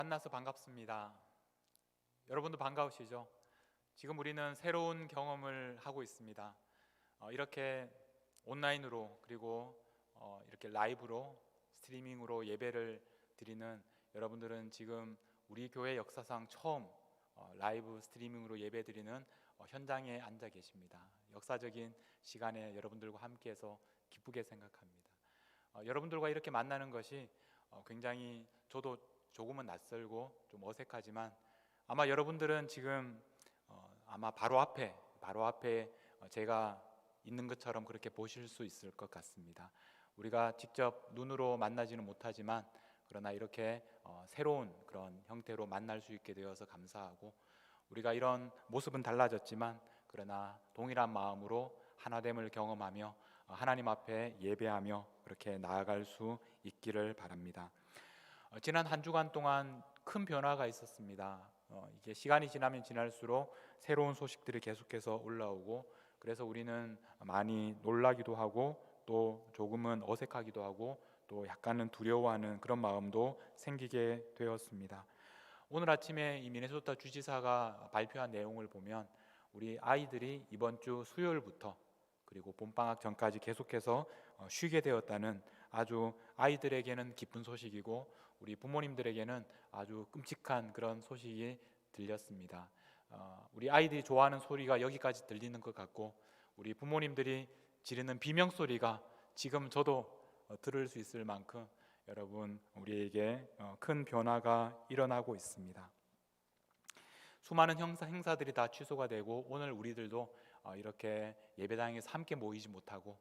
만나서 반갑습니다. 여러분도 반가우시죠? 지금 우리는 새로운 경험을 하고 있습니다. 이렇게 온라인으로 그리고 이렇게 라이브로 스트리밍으로 예배를 드리는 여러분들은 지금 우리 교회 역사상 처음 라이브 스트리밍으로 예배 드리는 현장에 앉아 계십니다. 역사적인 시간에 여러분들과 함께해서 기쁘게 생각합니다. 여러분들과 이렇게 만나는 것이 굉장히 저도 조금은 낯설고 좀 어색하지만 아마 여러분들은 지금 아마 바로 앞에 제가 있는 것처럼 그렇게 보실 수 있을 것 같습니다. 우리가 직접 눈으로 만나지는 못하지만 그러나 이렇게 새로운 그런 형태로 만날 수 있게 되어서 감사하고, 우리가 이런 모습은 달라졌지만 그러나 동일한 마음으로 하나됨을 경험하며 하나님 앞에 예배하며 그렇게 나아갈 수 있기를 바랍니다. 지난 한 주간 동안 큰 변화가 있었습니다. 이게 시간이 지나면 지날수록 새로운 소식들이 계속해서 올라오고, 그래서 우리는 많이 놀라기도 하고 또 조금은 어색하기도 하고 또 약간은 두려워하는 그런 마음도 생기게 되었습니다. 오늘 아침에 이 미네소타 주지사가 발표한 내용을 보면 우리 아이들이 이번 주 수요일부터 그리고 봄방학 전까지 계속해서 쉬게 되었다는 아주 아이들에게는 기쁜 소식이고 우리 부모님들에게는 아주 끔찍한 그런 소식이 들렸습니다. 우리 아이들이 좋아하는 소리가 여기까지 들리는 것 같고 우리 부모님들이 지르는 비명소리가 지금 저도 들을 수 있을 만큼 여러분 우리에게 큰 변화가 일어나고 있습니다. 수많은 행사들이 다 취소가 되고 오늘 우리들도 이렇게 예배당에서 함께 모이지 못하고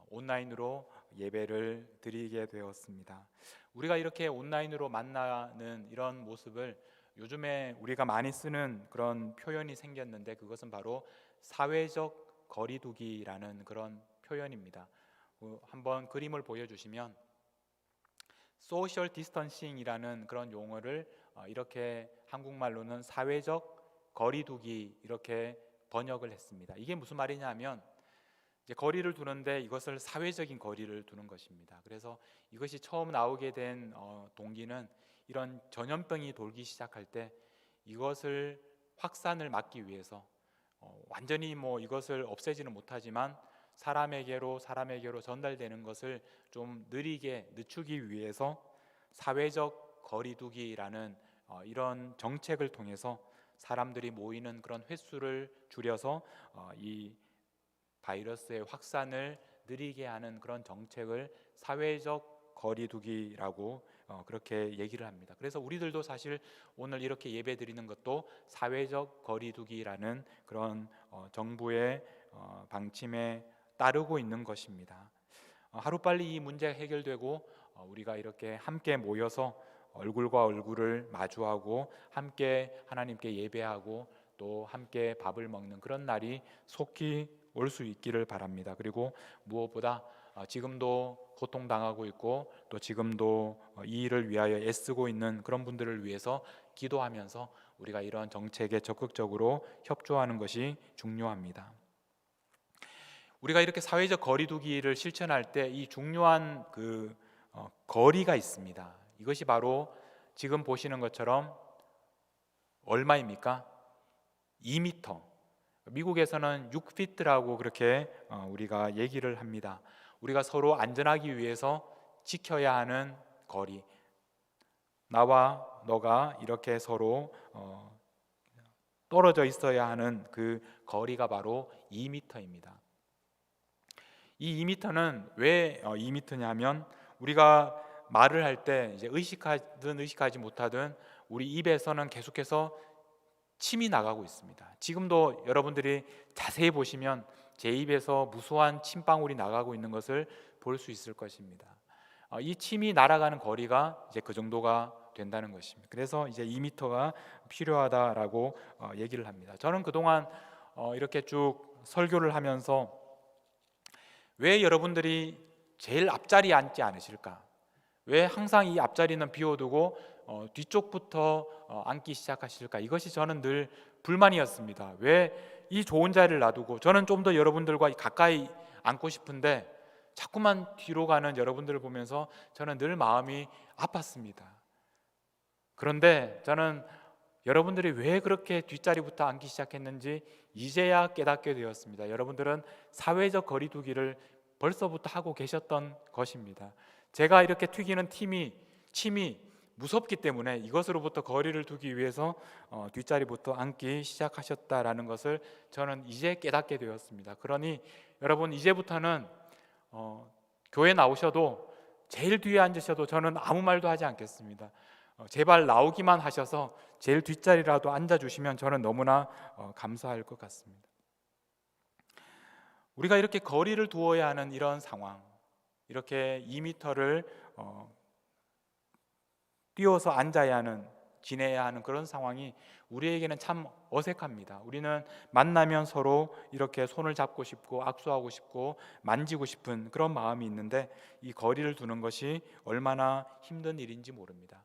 온라인으로 예배를 드리게 되었습니다. 우리가 이렇게 온라인으로 만나는 이런 모습을 요즘에 우리가 많이 쓰는 그런 표현이 생겼는데 그것은 바로 사회적 거리두기라는 그런 표현입니다. 한번 그림을 보여주시면 소셜 디스턴싱이라는 그런 용어를 이렇게 한국말로는 사회적 거리두기 이렇게 번역을 했습니다. 이게 무슨 말이냐면 이제 거리를 두는데 이것을 사회적인 거리를 두는 것입니다. 그래서 이것이 처음 나오게 된 동기는 이런 전염병이 돌기 시작할 때 이것을 확산을 막기 위해서 완전히 이것을 없애지는 못하지만 사람에게로 전달되는 것을 좀 느리게 늦추기 위해서 사회적 거리두기라는 이런 정책을 통해서 사람들이 모이는 그런 횟수를 줄여서 이 바이러스의 확산을 느리게 하는 그런 정책을 사회적 거리두기라고 그렇게 얘기를 합니다. 그래서 우리들도 사실 오늘 이렇게 예배 드리는 것도 사회적 거리두기라는 그런 정부의 방침에 따르고 있는 것입니다. 하루빨리 이 문제가 해결되고 우리가 이렇게 함께 모여서 얼굴과 얼굴을 마주하고 함께 하나님께 예배하고 또 함께 밥을 먹는 그런 날이 속히 올 수 있기를 바랍니다. 그리고 무엇보다 지금도 고통당하고 있고 또 지금도 이 일을 위하여 애쓰고 있는 그런 분들을 위해서 기도하면서 우리가 이런 정책에 적극적으로 협조하는 것이 중요합니다. 우리가 이렇게 사회적 거리두기를 실천할 때 이 중요한 거리가 있습니다. 이것이 바로 지금 보시는 것처럼 얼마입니까? 2m. 미국에서는 6피트라고 그렇게 우리가 얘기를 합니다. 우리가 서로 안전하기 위해서 지켜야 하는 거리, 나와 너가 이렇게 서로 떨어져 있어야 하는 그 거리가 바로 2m입니다. 이 2m는 왜 2m냐면 우리가 말을 할 때 이제 의식하든 의식하지 못하든 우리 입에서는 계속해서 침이 나가고 있습니다. 지금도 여러분들이 자세히 보시면 제 입에서 무수한 침방울이 나가고 있는 것을 볼 수 있을 것입니다. 이 침이 날아가는 거리가 이제 그 정도가 된다는 것입니다. 그래서 이제 2m가 필요하다라고 얘기를 합니다. 저는 그동안 이렇게 쭉 설교를 하면서 왜 여러분들이 제일 앞자리에 앉지 않으실까? 왜 항상 이 앞자리는 비워두고 뒤쪽부터 앉기 시작하실까? 이것이 저는 늘 불만이었습니다. 왜 이 좋은 자리를 놔두고 저는 좀 더 여러분들과 가까이 앉고 싶은데 자꾸만 뒤로 가는 여러분들을 보면서 저는 늘 마음이 아팠습니다. 그런데 저는 여러분들이 왜 그렇게 뒷자리부터 앉기 시작했는지 이제야 깨닫게 되었습니다. 여러분들은 사회적 거리두기를 벌써부터 하고 계셨던 것입니다. 제가 이렇게 튀기는 침이 무섭기 때문에 이것으로부터 거리를 두기 위해서 뒷자리부터 앉기 시작하셨다라는 것을 저는 이제 깨닫게 되었습니다. 그러니 여러분, 이제부터는 교회 나오셔도 제일 뒤에 앉으셔도 저는 아무 말도 하지 않겠습니다. 제발 나오기만 하셔서 제일 뒷자리라도 앉아주시면 저는 너무나 감사할 것 같습니다. 우리가 이렇게 거리를 두어야 하는 이런 상황, 이렇게 2m를 뛰어서 앉아야 하는, 지내야 하는 그런 상황이 우리에게는 참 어색합니다. 우리는 만나면 서로 이렇게 손을 잡고 싶고 악수하고 싶고 만지고 싶은 그런 마음이 있는데 이 거리를 두는 것이 얼마나 힘든 일인지 모릅니다.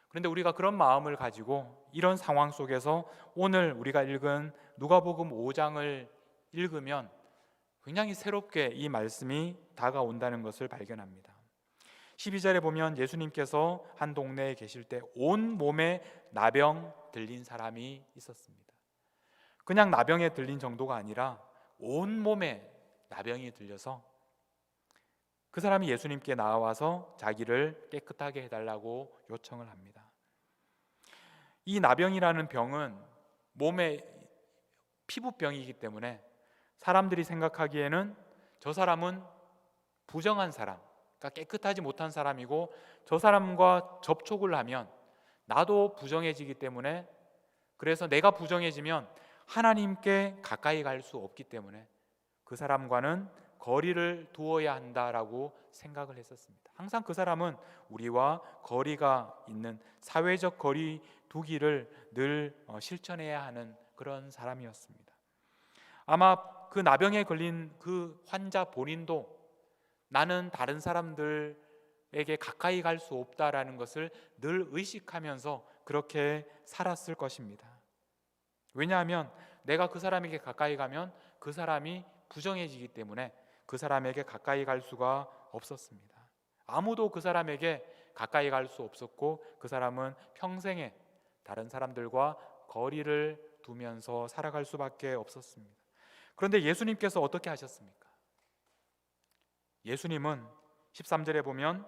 그런데 우리가 그런 마음을 가지고 이런 상황 속에서 오늘 우리가 읽은 누가복음 5장을 읽으면 굉장히 새롭게 이 말씀이 다가온다는 것을 발견합니다. 12절에 보면 예수님께서 한 동네에 계실 때 온 몸에 나병 들린 사람이 있었습니다. 그냥 나병에 들린 정도가 아니라 온 몸에 나병이 들려서 그 사람이 예수님께 나와서 자기를 깨끗하게 해달라고 요청을 합니다. 이 나병이라는 병은 몸의 피부병이기 때문에 사람들이 생각하기에는 저 사람은 부정한 사람, 그러니까 깨끗하지 못한 사람이고 저 사람과 접촉을 하면 나도 부정해지기 때문에, 그래서 내가 부정해지면 하나님께 가까이 갈 수 없기 때문에 그 사람과는 거리를 두어야 한다라고 생각을 했었습니다. 항상 그 사람은 우리와 거리가 있는 사회적 거리 두기를 늘 실천해야 하는 그런 사람이었습니다. 아마 그 나병에 걸린 그 환자 본인도 나는 다른 사람들에게 가까이 갈 수 없다라는 것을 늘 의식하면서 그렇게 살았을 것입니다. 왜냐하면 내가 그 사람에게 가까이 가면 그 사람이 부정해지기 때문에 그 사람에게 가까이 갈 수가 없었습니다. 아무도 그 사람에게 가까이 갈 수 없었고 그 사람은 평생에 다른 사람들과 거리를 두면서 살아갈 수밖에 없었습니다. 그런데 예수님께서 어떻게 하셨습니까? 예수님은 13절에 보면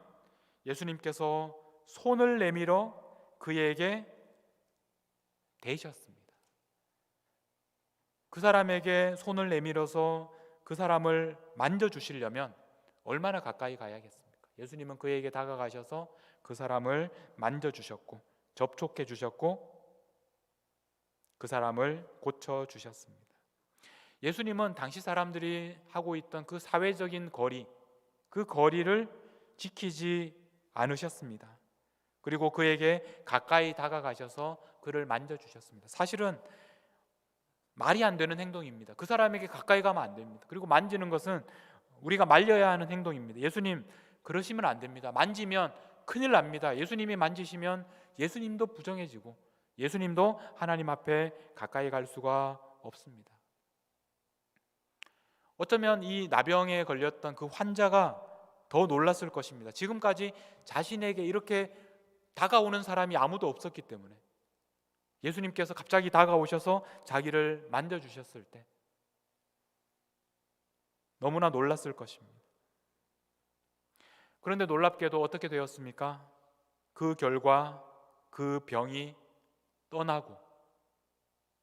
예수님께서 손을 내밀어 그에게 대셨습니다. 그 사람에게 손을 내밀어서 그 사람을 만져주시려면 얼마나 가까이 가야겠습니까? 예수님은 그에게 다가가셔서 그 사람을 만져주셨고 접촉해 주셨고 그 사람을 고쳐주셨습니다. 예수님은 당시 사람들이 하고 있던 그 사회적인 거리, 그 거리를 지키지 않으셨습니다. 그리고 그에게 가까이 다가가셔서 그를 만져주셨습니다. 사실은 말이 안 되는 행동입니다. 그 사람에게 가까이 가면 안 됩니다. 그리고 만지는 것은 우리가 말려야 하는 행동입니다. 예수님 그러시면 안 됩니다. 만지면 큰일 납니다. 예수님이 만지시면 예수님도 부정해지고 예수님도 하나님 앞에 가까이 갈 수가 없습니다. 어쩌면 이 나병에 걸렸던 그 환자가 더 놀랐을 것입니다. 지금까지 자신에게 이렇게 다가오는 사람이 아무도 없었기 때문에 예수님께서 갑자기 다가오셔서 자기를 만져주셨을 때 너무나 놀랐을 것입니다. 그런데 놀랍게도 어떻게 되었습니까? 그 결과 그 병이 떠나고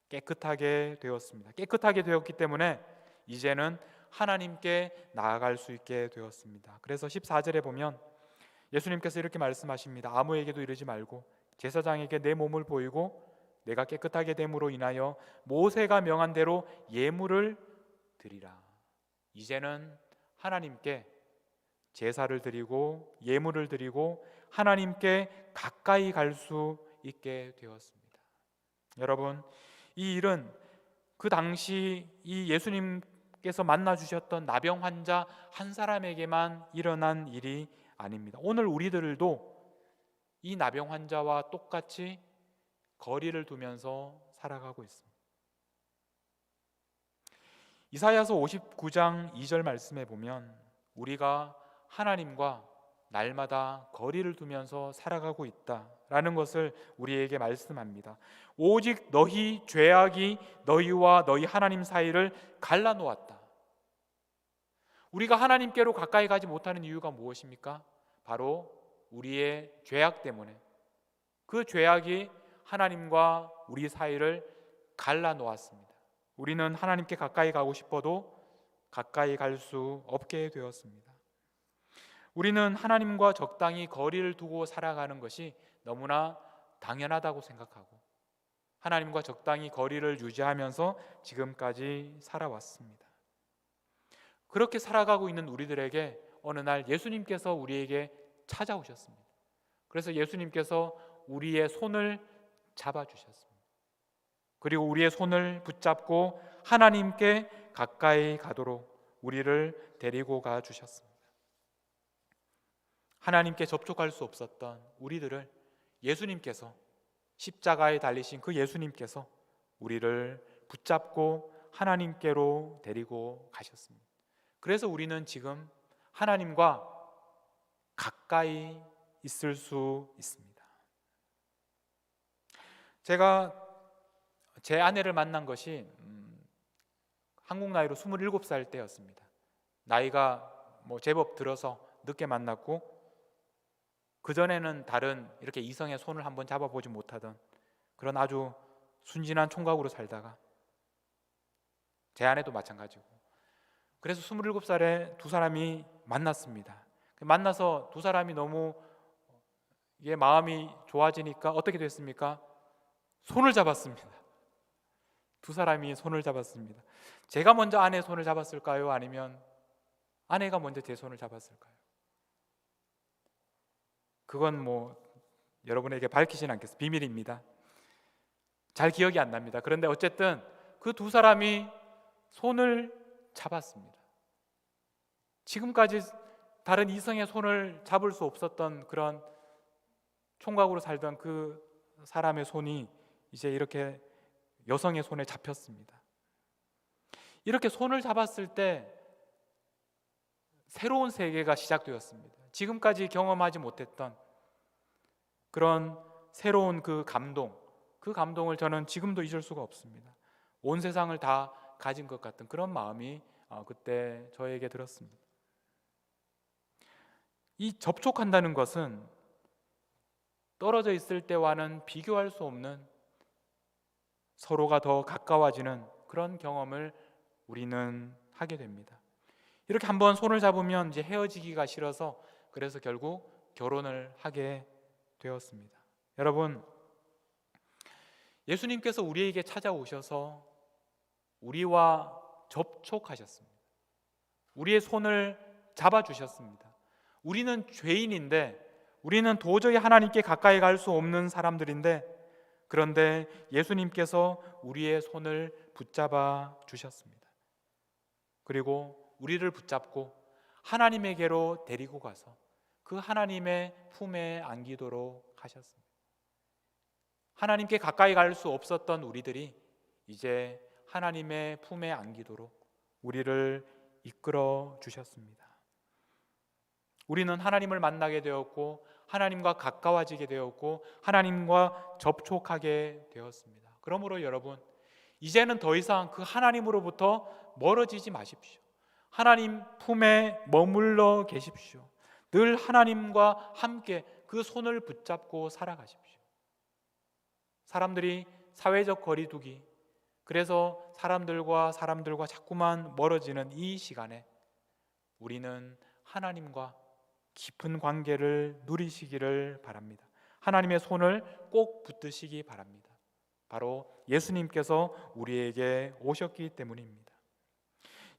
깨끗하게 되었습니다. 깨끗하게 되었기 때문에 이제는 하나님께 나아갈 수 있게 되었습니다. 그래서 14절에 보면 예수님께서 이렇게 말씀하십니다. 아무에게도 이르지 말고 제사장에게 내 몸을 보이고 내가 깨끗하게 됨으로 인하여 모세가 명한 대로 예물을 드리라. 이제는 하나님께 제사를 드리고 예물을 드리고 하나님께 가까이 갈 수 있게 되었습니다. 여러분, 이 일은 그 당시 이 예수님께서 만나 주셨던 나병 환자 한 사람에게만 일어난 일이 아닙니다. 오늘 우리들도 이 나병 환자와 똑같이 거리를 두면서 살아가고 있습니다. 이사야서 59장 2절 말씀에 보면 우리가 하나님과 날마다 거리를 두면서 살아가고 있다 라는 것을 우리에게 말씀합니다. 오직 너희 죄악이 너희와 너희 하나님 사이를 갈라놓았다. 우리가 하나님께로 가까이 가지 못하는 이유가 무엇입니까? 바로 우리의 죄악 때문에. 그 죄악이 하나님과 우리 사이를 갈라놓았습니다. 우리는 하나님께 가까이 가고 싶어도 가까이 갈 수 없게 되었습니다. 우리는 하나님과 적당히 거리를 두고 살아가는 것이 너무나 당연하다고 생각하고 하나님과 적당히 거리를 유지하면서 지금까지 살아왔습니다. 그렇게 살아가고 있는 우리들에게 어느 날 예수님께서 우리에게 찾아오셨습니다. 그래서 예수님께서 우리의 손을 잡아주셨습니다. 그리고 우리의 손을 붙잡고 하나님께 가까이 가도록 우리를 데리고 가 주셨습니다. 하나님께 접촉할 수 없었던 우리들을 예수님께서, 십자가에 달리신 그 예수님께서 우리를 붙잡고 하나님께로 데리고 가셨습니다. 그래서 우리는 지금 하나님과 가까이 있을 수 있습니다. 제가 제 아내를 만난 것이 한국 나이로 27살 때였습니다. 나이가 제법 들어서 늦게 만났고 그전에는 다른 이렇게 이성의 손을 한번 잡아보지 못하던 그런 아주 순진한 총각으로 살다가 제 아내도 마찬가지고, 그래서 27살에 두 사람이 만났습니다. 만나서 두 사람이 너무 마음이 좋아지니까 어떻게 됐습니까? 손을 잡았습니다. 두 사람이 손을 잡았습니다. 제가 먼저 아내의 손을 잡았을까요? 아니면 아내가 먼저 제 손을 잡았을까요? 그건 여러분에게 밝히진 않겠습니다. 비밀입니다. 잘 기억이 안 납니다. 그런데 어쨌든 그 두 사람이 손을 잡았습니다. 지금까지 다른 이성의 손을 잡을 수 없었던 그런 총각으로 살던 그 사람의 손이 이제 이렇게 여성의 손에 잡혔습니다. 이렇게 손을 잡았을 때 새로운 세계가 시작되었습니다. 지금까지 경험하지 못했던 그런 새로운 그 감동을 저는 지금도 잊을 수가 없습니다. 온 세상을 다 가진 것 같은 그런 마음이 그때 저에게 들었습니다. 이 접촉한다는 것은 떨어져 있을 때와는 비교할 수 없는 서로가 더 가까워지는 그런 경험을 우리는 하게 됩니다. 이렇게 한번 손을 잡으면 이제 헤어지기가 싫어서 그래서 결국 결혼을 하게 되었습니다. 여러분, 예수님께서 우리에게 찾아오셔서 우리와 접촉하셨습니다. 우리의 손을 잡아주셨습니다. 우리는 죄인인데, 우리는 도저히 하나님께 가까이 갈 수 없는 사람들인데, 그런데 예수님께서 우리의 손을 붙잡아 주셨습니다. 그리고 우리를 붙잡고 하나님에게로 데리고 가서 그 하나님의 품에 안기도록 하셨습니다. 하나님께 가까이 갈 수 없었던 우리들이 이제 하나님의 품에 안기도록 우리를 이끌어 주셨습니다. 우리는 하나님을 만나게 되었고 하나님과 가까워지게 되었고 하나님과 접촉하게 되었습니다. 그러므로 여러분, 이제는 더 이상 그 하나님으로부터 멀어지지 마십시오. 하나님 품에 머물러 계십시오. 늘 하나님과 함께 그 손을 붙잡고 살아가십시오. 사람들이 사회적 거리두기, 그래서 사람들과 자꾸만 멀어지는 이 시간에 우리는 하나님과 깊은 관계를 누리시기를 바랍니다. 하나님의 손을 꼭 붙드시기 바랍니다. 바로 예수님께서 우리에게 오셨기 때문입니다.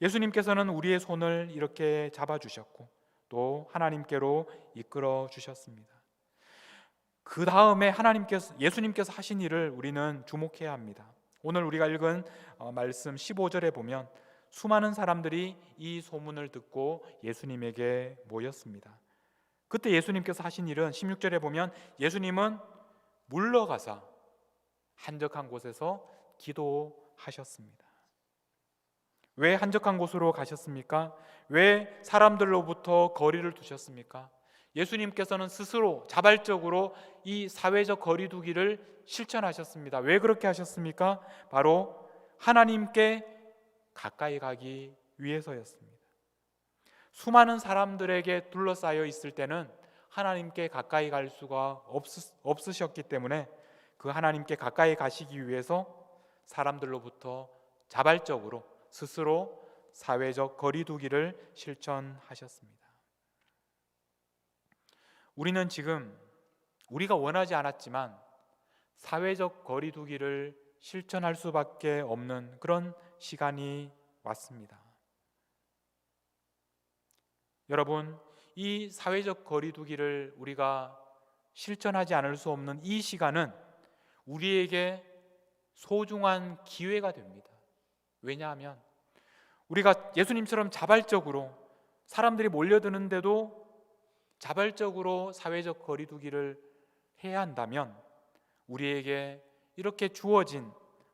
예수님께서는 우리의 손을 이렇게 잡아주셨고 또 하나님께로 이끌어 주셨습니다. 그 다음에 예수님께서 하신 일을 우리는 주목해야 합니다. 오늘 우리가 읽은 말씀 15절에 보면 수많은 사람들이 이 소문을 듣고 예수님에게 모였습니다. 그때 예수님께서 하신 일은 16절에 보면 예수님은 물러가사 한적한 곳에서 기도하셨습니다. 왜 한적한 곳으로 가셨습니까? 왜 사람들로부터 거리를 두셨습니까? 예수님께서는 스스로 자발적으로 이 사회적 거리두기를 실천하셨습니다. 왜 그렇게 하셨습니까? 바로 하나님께 가까이 가기 위해서였습니다. 수많은 사람들에게 둘러싸여 있을 때는 하나님께 가까이 갈 수가 없으셨기 때문에 그 하나님께 가까이 가시기 위해서 사람들로부터 자발적으로 스스로 사회적 거리두기를 실천하셨습니다. 우리는 지금 우리가 원하지 않았지만 사회적 거리두기를 실천할 수밖에 없는 그런 시간이 왔습니다. 여러분, 이 사회적 거리두기를 우리가 실천하지 않을 수 없는 이 시간은 우리에게 소중한 기회가 됩니다. 왜냐하면 우리가 예수님처럼 자발적으로 사람들이 몰려드는데도 자발적으로 사회적 거리두기를 해야 한다면 우리에게 이렇게 주어진,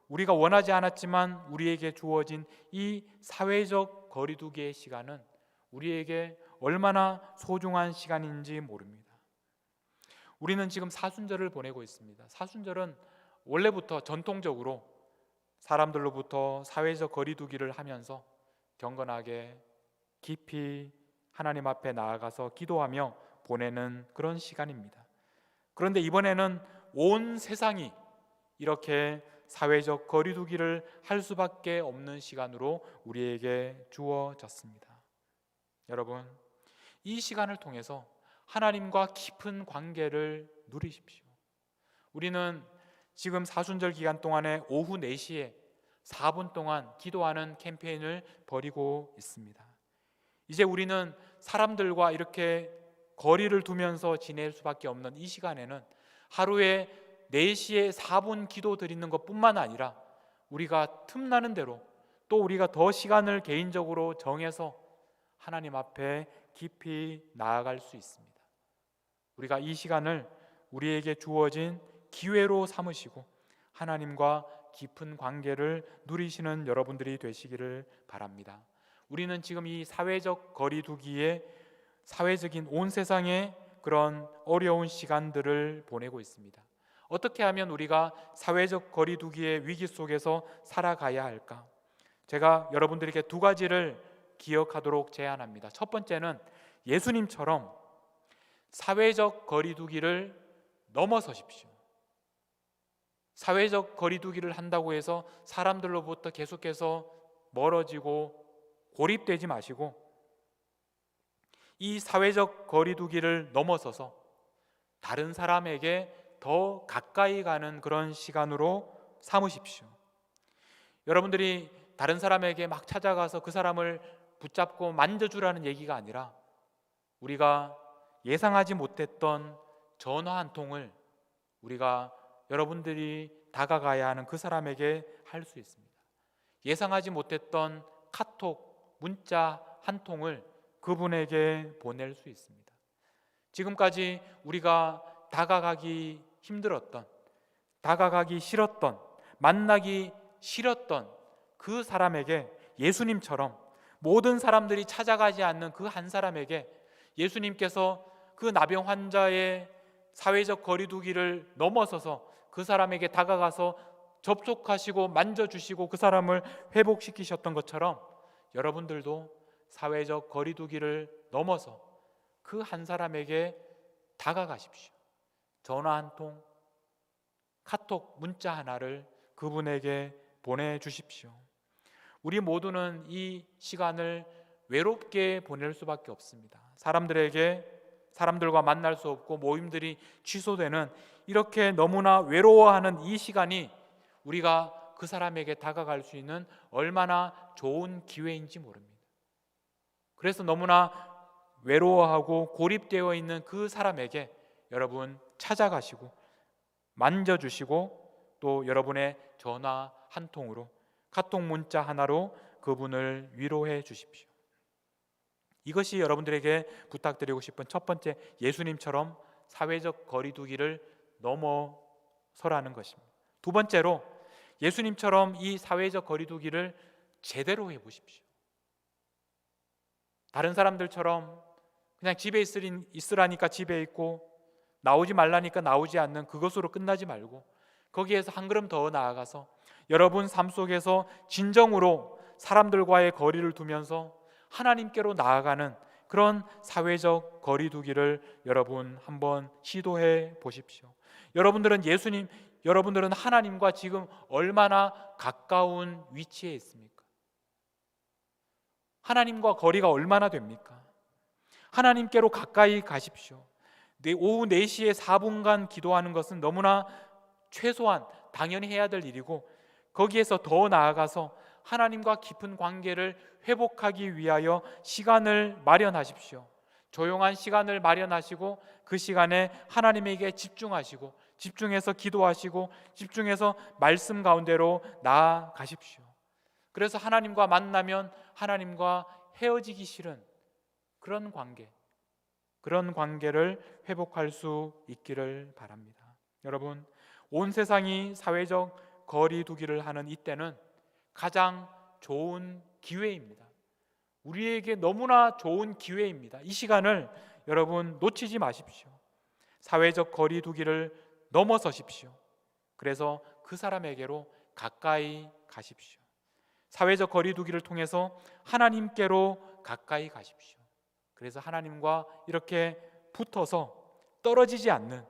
우리가 원하지 않았지만 우리에게 주어진 이 사회적 거리두기의 시간은 우리에게 얼마나 소중한 시간인지 모릅니다. 우리는 지금 사순절을 보내고 있습니다. 사순절은 원래부터 전통적으로 사람들로부터 사회적 거리두기를 하면서 경건하게 깊이 하나님 앞에 나아가서 기도하며 보내는 그런 시간입니다. 그런데 이번에는 온 세상이 이렇게 사회적 거리두기를 할 수밖에 없는 시간으로 우리에게 주어졌습니다. 여러분, 이 시간을 통해서 하나님과 깊은 관계를 누리십시오. 우리는 지금 사순절 기간 동안에 오후 4시에 4분 동안 기도하는 캠페인을 벌이고 있습니다. 이제 우리는 사람들과 이렇게 거리를 두면서 지낼 수밖에 없는 이 시간에는 하루에 4시에 4분 기도 드리는 것뿐만 아니라 우리가 틈나는 대로 또 우리가 더 시간을 개인적으로 정해서 하나님 앞에 깊이 나아갈 수 있습니다. 우리가 이 시간을 우리에게 주어진 기회로 삼으시고 하나님과 깊은 관계를 누리시는 여러분들이 되시기를 바랍니다. 우리는 지금 이 사회적 거리두기에 사회적인 온 세상의 그런 어려운 시간들을 보내고 있습니다. 어떻게 하면 우리가 사회적 거리두기의 위기 속에서 살아가야 할까? 제가 여러분들에게 2가지를 기억하도록 제안합니다. 첫 번째는 예수님처럼 사회적 거리두기를 넘어서십시오. 사회적 거리두기를 한다고 해서 사람들로부터 계속해서 멀어지고 고립되지 마시고 이 사회적 거리두기를 넘어서서 다른 사람에게 더 가까이 가는 그런 시간으로 삼으십시오. 여러분들이 다른 사람에게 막 찾아가서 그 사람을 붙잡고 만져주라는 얘기가 아니라 우리가 예상하지 못했던 전화 한 통을 우리가 여러분들이 다가가야 하는 그 사람에게 할 수 있습니다. 예상하지 못했던 카톡, 문자 한 통을 그분에게 보낼 수 있습니다. 지금까지 우리가 다가가기 힘들었던, 다가가기 싫었던, 만나기 싫었던 그 사람에게 예수님처럼 모든 사람들이 찾아가지 않는 그 한 사람에게 예수님께서 그 나병 환자의 사회적 거리두기를 넘어서서 그 사람에게 다가가서 접촉하시고 만져주시고 그 사람을 회복시키셨던 것처럼 여러분들도 사회적 거리두기를 넘어서 그 한 사람에게 다가가십시오. 전화 한 통, 카톡, 문자 하나를 그분에게 보내주십시오. 우리 모두는 이 시간을 외롭게 보낼 수밖에 없습니다. 사람들과 만날 수 없고 모임들이 취소되는 이렇게 너무나 외로워하는 이 시간이 우리가 그 사람에게 다가갈 수 있는 얼마나 좋은 기회인지 모릅니다. 그래서 너무나 외로워하고 고립되어 있는 그 사람에게 여러분 찾아가시고 만져주시고 또 여러분의 전화 한 통으로 카톡 문자 하나로 그분을 위로해 주십시오. 이것이 여러분들에게 부탁드리고 싶은 첫 번째, 예수님처럼 사회적 거리두기를 넘어서라는 것입니다. 2번째로 예수님처럼 이 사회적 거리두기를 제대로 해보십시오. 다른 사람들처럼 그냥 집에 있으라니까 집에 있고 나오지 말라니까 나오지 않는 그것으로 끝나지 말고 거기에서 한 걸음 더 나아가서 여러분 삶 속에서 진정으로 사람들과의 거리를 두면서 하나님께로 나아가는 그런 사회적 거리두기를 여러분 한번 시도해 보십시오. 여러분들은 하나님과 지금 얼마나 가까운 위치에 있습니까? 하나님과 거리가 얼마나 됩니까? 하나님께로 가까이 가십시오. 오후 4시에 4분간 기도하는 것은 너무나 최소한 당연히 해야 될 일이고 거기에서 더 나아가서 하나님과 깊은 관계를 회복하기 위하여 시간을 마련하십시오. 조용한 시간을 마련하시고 그 시간에 하나님에게 집중하시고 집중해서 기도하시고 집중해서 말씀 가운데로 나아가십시오. 그래서 하나님과 만나면 하나님과 헤어지기 싫은 그런 관계를 회복할 수 있기를 바랍니다. 여러분, 온 세상이 사회적 거리두기를 하는 이때는 가장 좋은 기회입니다. 우리에게 너무나 좋은 기회입니다. 이 시간을 여러분 놓치지 마십시오. 사회적 거리두기를 넘어서십시오. 그래서 그 사람에게로 가까이 가십시오. 사회적 거리두기를 통해서 하나님께로 가까이 가십시오. 그래서 하나님과 이렇게 붙어서 떨어지지 않는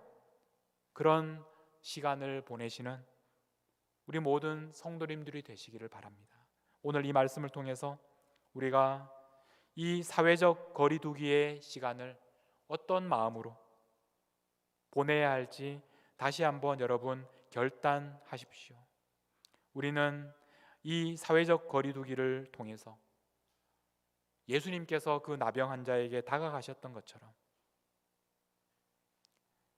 그런 시간을 보내시는 우리 모든 성도님들이 되시기를 바랍니다. 오늘 이 말씀을 통해서 우리가 이 사회적 거리두기의 시간을 어떤 마음으로 보내야 할지 다시 한번 여러분 결단하십시오. 우리는 이 사회적 거리두기를 통해서 예수님께서 그 나병 환자에게 다가가셨던 것처럼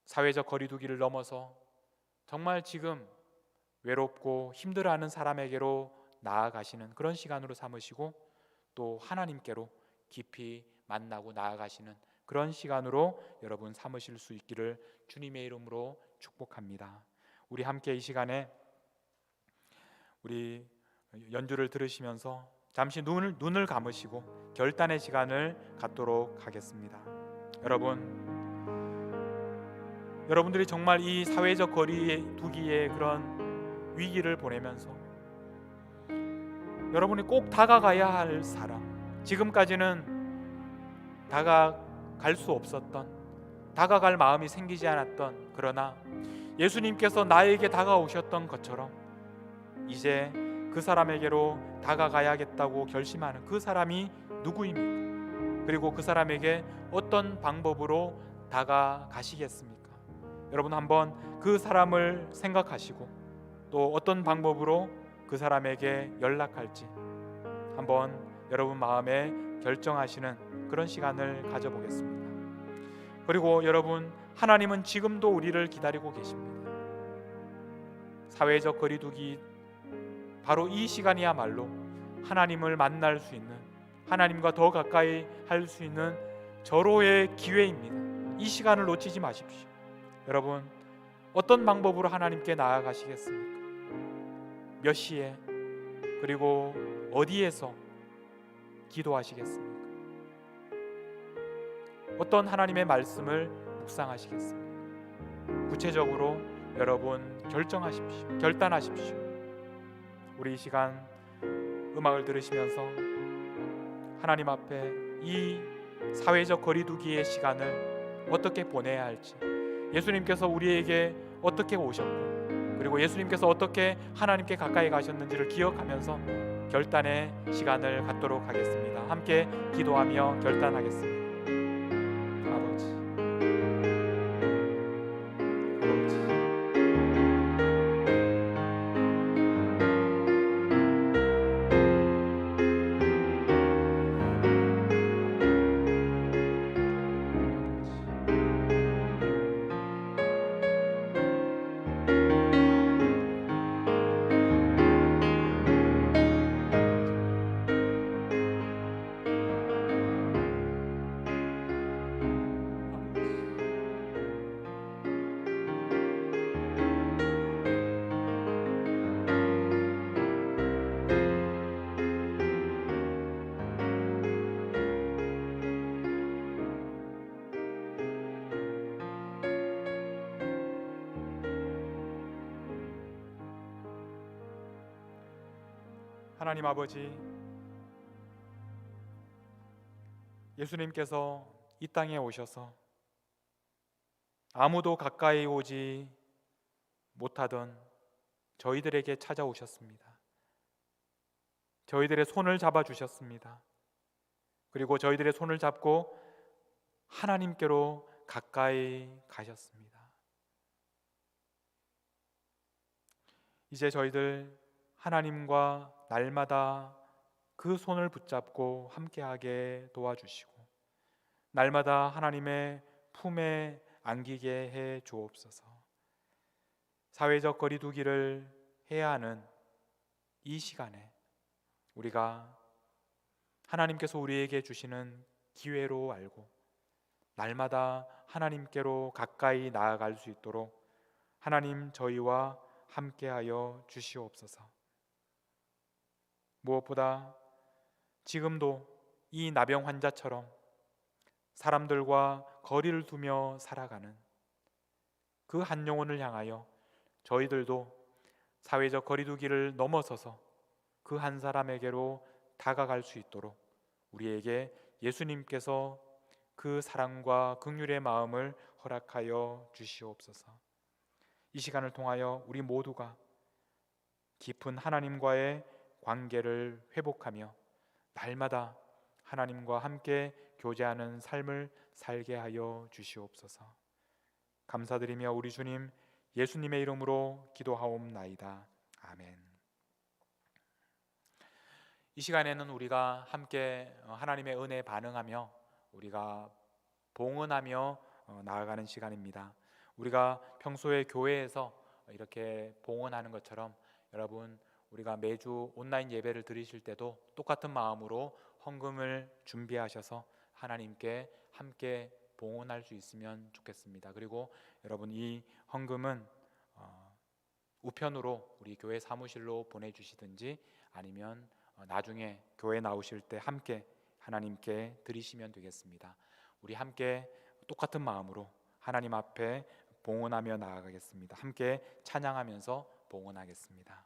사회적 거리두기를 넘어서 정말 지금 외롭고 힘들어하는 사람에게로 나아가시는 그런 시간으로 삼으시고 또 하나님께로 깊이 만나고 나아가시는 그런 시간으로 여러분 삼으실 수 있기를 주님의 이름으로 축복합니다. 우리 함께 이 시간에 우리 연주를 들으시면서 잠시 눈을 감으시고 결단의 시간을 갖도록 하겠습니다. 여러분들이 정말 이 사회적 거리두기의 그런 위기를 보내면서 여러분이 꼭 다가가야 할 사람, 지금까지는 다가갈 수 없었던, 다가갈 마음이 생기지 않았던, 그러나 예수님께서 나에게 다가오셨던 것처럼 이제 그 사람에게로 다가가야겠다고 결심하는 그 사람이 누구입니까? 그리고 그 사람에게 어떤 방법으로 다가가시겠습니까? 여러분 한번 그 사람을 생각하시고 또 어떤 방법으로 그 사람에게 연락할지 한번 여러분 마음에 결정하시는 그런 시간을 가져보겠습니다. 그리고 여러분, 하나님은 지금도 우리를 기다리고 계십니다. 사회적 거리두기 바로 이 시간이야말로 하나님을 만날 수 있는, 하나님과 더 가까이 할 수 있는 절호의 기회입니다. 이 시간을 놓치지 마십시오. 여러분, 어떤 방법으로 하나님께 나아가시겠습니까? 몇 시에 그리고 어디에서 기도하시겠습니까? 어떤 하나님의 말씀을 묵상하시겠습니까? 구체적으로 여러분 결단하십시오. 우리 이 시간 음악을 들으시면서 하나님 앞에 이 사회적 거리두기의 시간을 어떻게 보내야 할지, 예수님께서 우리에게 어떻게 오셨고 그리고 예수님께서 어떻게 하나님께 가까이 가셨는지를 기억하면서 결단의 시간을 갖도록 하겠습니다. 함께 기도하며 결단하겠습니다. 아버지, 하나님 아버지, 예수님께서 이 땅에 오셔서 아무도 가까이 오지 못하던 저희들에게 찾아오셨습니다. 저희들의 손을 잡아주셨습니다. 그리고 저희들의 손을 잡고 하나님께로 가까이 가셨습니다. 이제 저희들 하나님과 날마다 그 손을 붙잡고 함께하게 도와주시고 날마다 하나님의 품에 안기게 해 주옵소서. 사회적 거리두기를 해야 하는 이 시간에 우리가 하나님께서 우리에게 주시는 기회로 알고 날마다 하나님께로 가까이 나아갈 수 있도록 하나님 저희와 함께하여 주시옵소서. 무엇보다 지금도 이 나병 환자처럼 사람들과 거리를 두며 살아가는 그 한 영혼을 향하여 저희들도 사회적 거리두기를 넘어서서 그 한 사람에게로 다가갈 수 있도록 우리에게 예수님께서 그 사랑과 긍휼의 마음을 허락하여 주시옵소서. 이 시간을 통하여 우리 모두가 깊은 하나님과의 관계를 회복하며 날마다 하나님과 함께 교제하는 삶을 살게 하여 주시옵소서. 감사드리며 우리 주님 예수님의 이름으로 기도하옵나이다. 아멘. 이 시간에는 우리가 함께 하나님의 은혜에 반응하며 우리가 봉헌하며 나아가는 시간입니다. 우리가 평소에 교회에서 이렇게 봉헌하는 것처럼 여러분 우리가 매주 온라인 예배를 드리실 때도 똑같은 마음으로 헌금을 준비하셔서 하나님께 함께 봉헌할 수 있으면 좋겠습니다. 그리고 여러분 이 헌금은 우편으로 우리 교회 사무실로 보내주시든지 아니면 나중에 교회 나오실 때 함께 하나님께 드리시면 되겠습니다. 우리 함께 똑같은 마음으로 하나님 앞에 봉헌하며 나아가겠습니다. 함께 찬양하면서 봉헌하겠습니다.